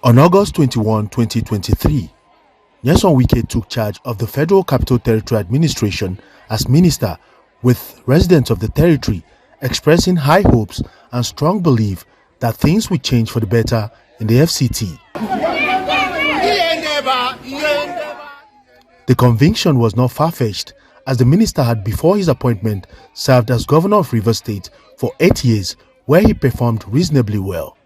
On August 21, 2023, Nyesom Wike took charge of the Federal Capital Territory Administration as minister, with residents of the territory expressing high hopes and strong belief that things will change for the better in the FCT. The conviction was not far-fetched, as the minister had before his appointment served as governor of Rivers State for 8 years, where he performed reasonably well.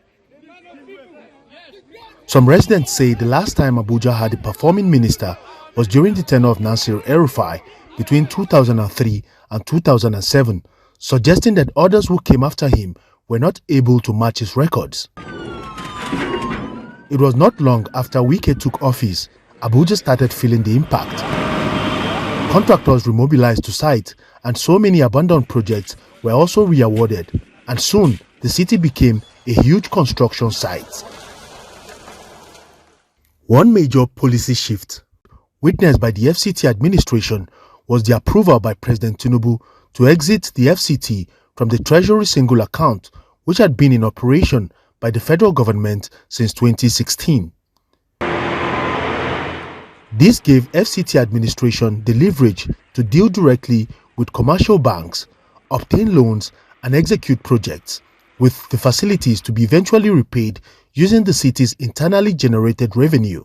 Some residents say the last time Abuja had a performing minister was during the tenure of Nasir El-Rufai between 2003 and 2007, suggesting that others who came after him were not able to match his records. It was not long after Wike took office, Abuja started feeling the impact. Contractors remobilized to site, and so many abandoned projects were also re-awarded, and soon the city became a huge construction site. One major policy shift witnessed by the FCT administration was the approval by President Tinubu to exit the FCT from the Treasury single account, which had been in operation by the federal government since 2016. This gave FCT administration the leverage to deal directly with commercial banks, obtain loans and execute projects, with the facilities to be eventually repaid using the city's internally generated revenue.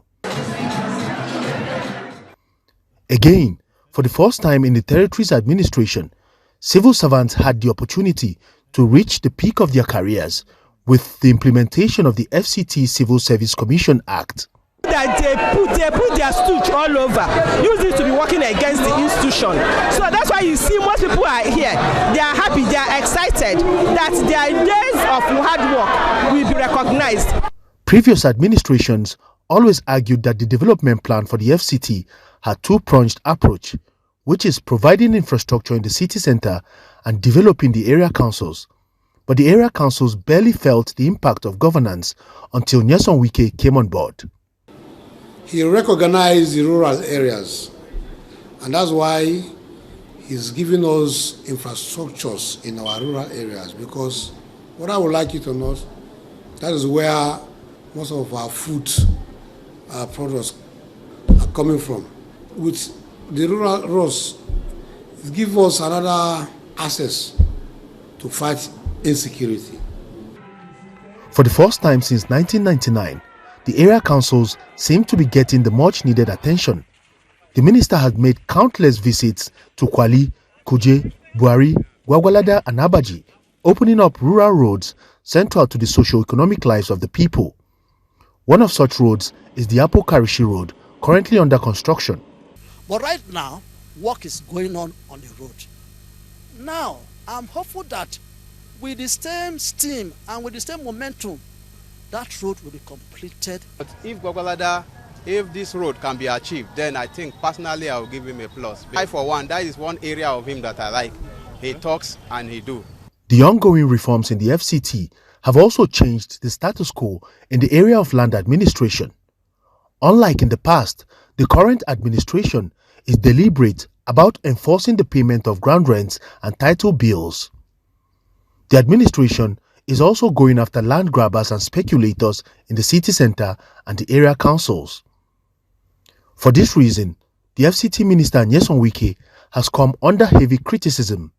Again, for the first time in the territory's administration, civil servants had the opportunity to reach the peak of their careers with the implementation of the FCT Civil Service Commission Act. That they put their stooge all over, use it to be working against the institution. So that's why you see most people are here. They are happy, they are excited that their days of hard work will be recognized. Previous administrations always argued that the development plan for the FCT had two-pronged approach, which is providing infrastructure in the city center and developing the area councils. But the area councils barely felt the impact of governance until Nyesom Wike came on board. He recognized the rural areas, and that's why he's giving us infrastructures in our rural areas, because what I would like you to know, that is where most of our food products are coming from. With the rural roads, it gives us another access to fight insecurity. For the first time since 1999, the area councils seem to be getting the much-needed attention. The minister had made countless visits to Kwali, Kuje, Buhari, Gwagwalada and Abaji, opening up rural roads central to the socio-economic lives of the people. One of such roads is the Apo Karishi Road, currently under construction. But right now, work is going on the road. Now, I'm hopeful that with the same steam and with the same momentum, that road will be completed. But if this road can be achieved, then I think personally I will give him a plus. I, for one, that is one area of him that I like. He talks and he do. The ongoing reforms in the FCT have also changed the status quo in the area of land administration. Unlike in the past, the current administration is deliberate about enforcing the payment of ground rents and title bills. The administration is also going after land grabbers and speculators in the city center and the area councils. For this reason, the FCT minister Nyesom Wike has come under heavy criticism.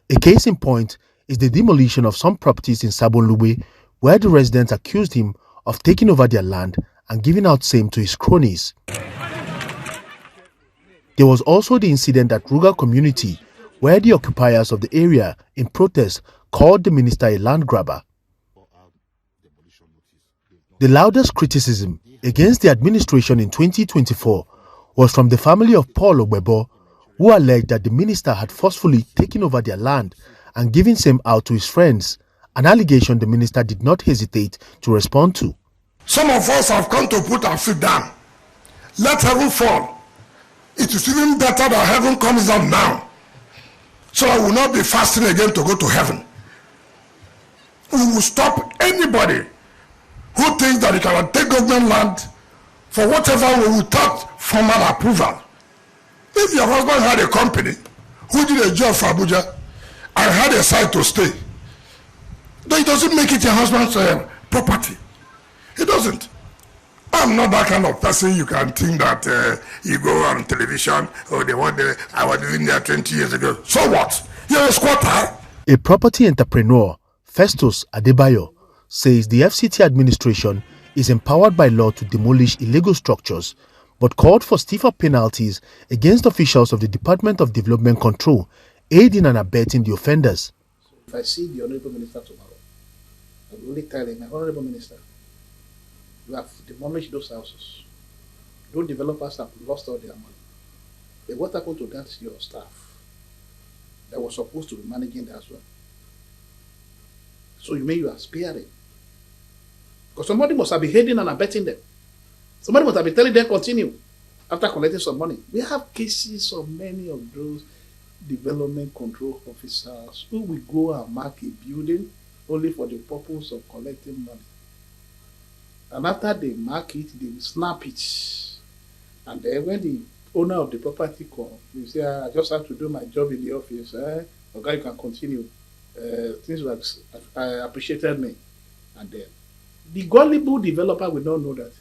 A case in point is the demolition of some properties in Sabonlugbe, where the residents accused him of taking over their land and giving out same to his cronies. There was also the incident at Ruga community, where the occupiers of the area in protest called the minister a land grabber. The loudest criticism against the administration in 2024 was from the family of Paul Ogbebo, who alleged that the minister had forcefully taken over their land and given same out to his friends, an allegation the minister did not hesitate to respond to. Some of us have come to put our feet down. Let heaven fall. It is even better that heaven comes down now. So I will not be fasting again to go to heaven. We will stop anybody who thinks that he can take government land for whatever we without formal approval. If your husband had a company who did a job for Abuja and had a site to stay, then it doesn't make it your husband's property. It doesn't. I'm not that kind of person you can think that you go on television, or I was living there 20 years ago. So what? You're a squatter. A property entrepreneur, Festus Adebayo, says the FCT administration is empowered by law to demolish illegal structures, but called for stiffer penalties against officials of the Department of Development Control, aiding and abetting the offenders. If I see the Honorable Minister tomorrow, I will only tell him, Honorable Minister, you have demolished those houses. Those developers have lost all their money. But what happened to that your staff that was supposed to be managing that as well? So you mean you are sparing? Because somebody must have been aiding and abetting them. Somebody must have been telling them continue after collecting some money. We have cases of many of those development control officers who will go and mark a building only for the purpose of collecting money. And after they mark it, they will snap it. And then when the owner of the property comes, you say, I just have to do my job in the office. Okay, you can continue. Things like appreciated me. And then the gullible developer will not know that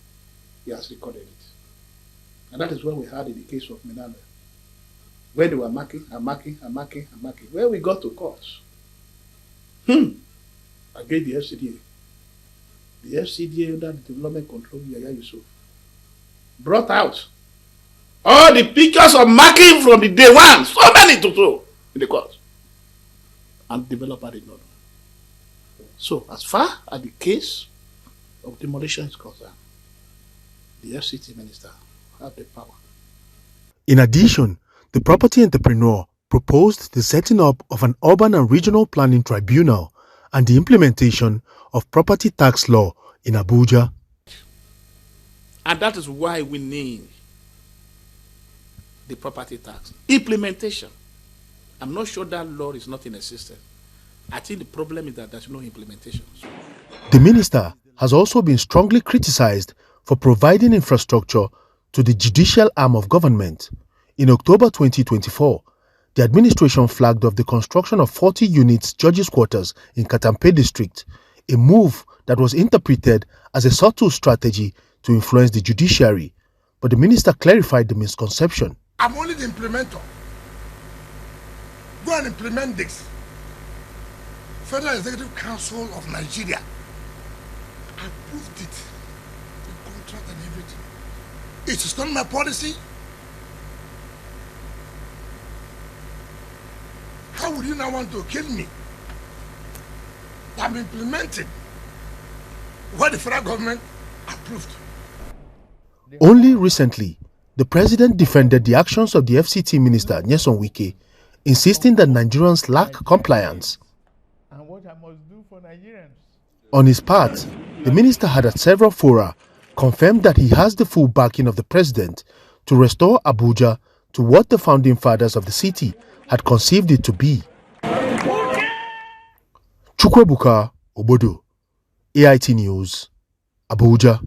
he has recorded it. And that is what we had in the case of Minanda. When they were marking. When we got to court, against the FCDA. The FCDA under the development control, Yaya Yusuf, brought out all the pictures of marking from the day one, so many to throw in the court. And the developer did not know. So, as far as the case of demolition is concerned, the FCT minister have the power. In addition, the property entrepreneur proposed the setting up of an urban and regional planning tribunal and the implementation of property tax law in Abuja. And that is why we need the property tax implementation. I'm not sure that law is not in existence. I think the problem is that there's no implementation. The minister has also been strongly criticized for providing infrastructure to the judicial arm of government. In October 2024, the administration flagged off the construction of 40 units judges' quarters in Katampe district, a move that was interpreted as a subtle strategy to influence the judiciary. But the minister clarified the misconception. I'm only the implementer. Go and implement this. Federal Executive Council of Nigeria approved it, the contract and everything. It is not my policy. How would you now want to kill me? I'm implementing what the federal government approved. Only recently, the president defended the actions of the FCT minister, Nyesom Wike, insisting that Nigerians lack compliance. And what I must do for Nigerians. On his part, the minister had at several fora confirmed that he has the full backing of the president to restore Abuja to what the founding fathers of the city had conceived it to be. Chukwebuka Obodo, AIT News, Abuja.